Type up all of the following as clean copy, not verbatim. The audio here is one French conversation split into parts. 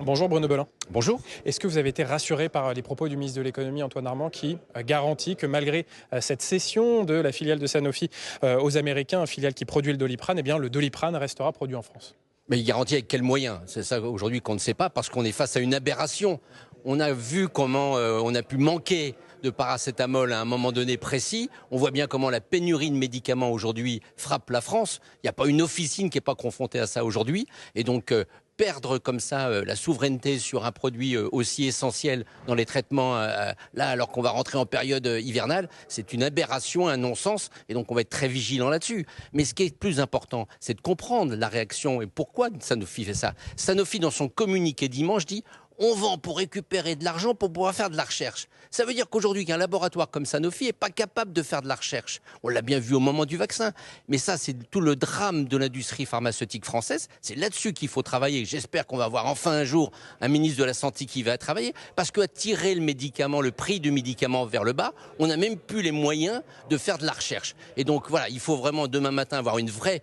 Bonjour Bruno Belin. Bonjour. Est-ce que vous avez été rassuré par les propos du ministre de l'économie Antoine Armand qui garantit que malgré cette cession de la filiale de Sanofi aux Américains, une filiale qui produit le Doliprane, eh bien le Doliprane restera produit en France? Mais il garantit avec quels moyens? C'est ça aujourd'hui qu'on ne sait pas parce qu'on est face à une aberration. On a vu comment on a pu manquer de paracétamol à un moment donné précis. On voit bien comment la pénurie de médicaments aujourd'hui frappe la France. Il n'y a pas une officine qui n'est pas confrontée à ça aujourd'hui. Et donc perdre comme ça la souveraineté sur un produit aussi essentiel dans les traitements là alors qu'on va rentrer en période hivernale, c'est une aberration, un non-sens, et donc on va être très vigilant là-dessus. Mais ce qui est plus important, c'est de comprendre la réaction et pourquoi Sanofi fait ça. Sanofi, dans son communiqué dimanche, dit: on vend pour récupérer de l'argent pour pouvoir faire de la recherche. Ça veut dire qu'aujourd'hui, qu'un laboratoire comme Sanofi n'est pas capable de faire de la recherche. On l'a bien vu au moment du vaccin. Mais ça, c'est tout le drame de l'industrie pharmaceutique française. C'est là-dessus qu'il faut travailler. J'espère qu'on va avoir enfin un jour un ministre de la Santé qui va travailler. Parce qu'à tirer le médicament, le prix du médicament vers le bas, on n'a même plus les moyens de faire de la recherche. Et donc voilà, il faut vraiment demain matin avoir une vraie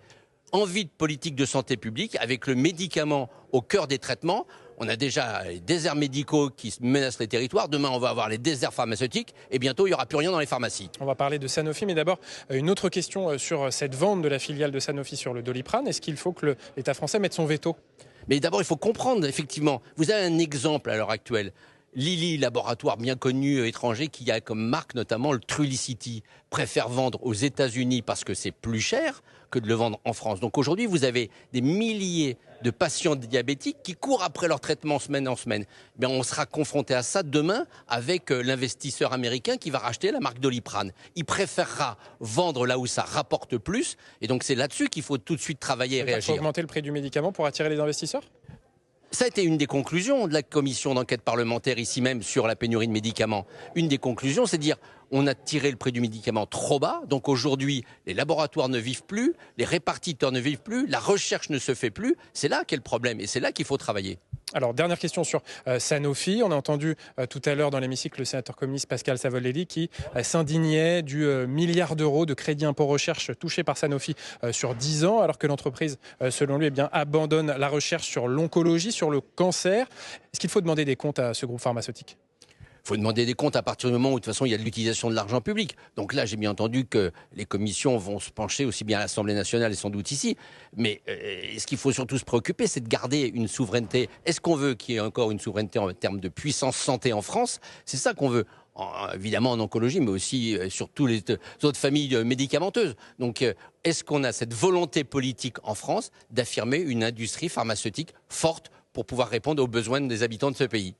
envie de politique de santé publique avec le médicament au cœur des traitements. On a déjà les déserts médicaux qui menacent les territoires. Demain, on va avoir les déserts pharmaceutiques. Et bientôt, il n'y aura plus rien dans les pharmacies. On va parler de Sanofi, mais d'abord, une autre question sur cette vente de la filiale de Sanofi sur le Doliprane. Est-ce qu'il faut que l'État français mette son veto? Mais d'abord, il faut comprendre, effectivement. Vous avez un exemple à l'heure actuelle. Lilly, laboratoire bien connu étranger, qui a comme marque notamment le Trulicity, préfère vendre aux États-Unis parce que c'est plus cher que de le vendre en France. Donc aujourd'hui, vous avez des milliers de patients diabétiques qui courent après leur traitement semaine en semaine. Bien, on sera confronté à ça demain avec l'investisseur américain qui va racheter la marque Doliprane. Il préférera vendre là où ça rapporte plus. Et donc c'est là-dessus qu'il faut tout de suite travailler et réagir. Il faut augmenter le prix du médicament pour attirer les investisseurs? Ça a été une des conclusions de la commission d'enquête parlementaire ici même sur la pénurie de médicaments. Une des conclusions, c'est de dire on a tiré le prix du médicament trop bas. Donc aujourd'hui, les laboratoires ne vivent plus, les répartiteurs ne vivent plus, la recherche ne se fait plus. C'est là qu'est le problème et c'est là qu'il faut travailler. Alors, dernière question sur Sanofi. On a entendu tout à l'heure dans l'hémicycle le sénateur communiste Pascal Savoldelli qui s'indignait du milliard d'euros de crédit impôt recherche touché par Sanofi sur 10 ans, alors que l'entreprise, selon lui, abandonne la recherche sur l'oncologie, sur le cancer. Est-ce qu'il faut demander des comptes à ce groupe pharmaceutique? Il faut demander des comptes à partir du moment où, de toute façon, il y a de l'utilisation de l'argent public. Donc là, j'ai bien entendu que les commissions vont se pencher aussi bien à l'Assemblée nationale et sans doute ici. Mais ce qu'il faut surtout se préoccuper, c'est de garder une souveraineté. Est-ce qu'on veut qu'il y ait encore une souveraineté en termes de puissance santé en France? C'est ça qu'on veut. Évidemment en oncologie, mais aussi sur toutes les autres familles médicamenteuses. Donc, est-ce qu'on a cette volonté politique en France d'affirmer une industrie pharmaceutique forte pour pouvoir répondre aux besoins des habitants de ce pays?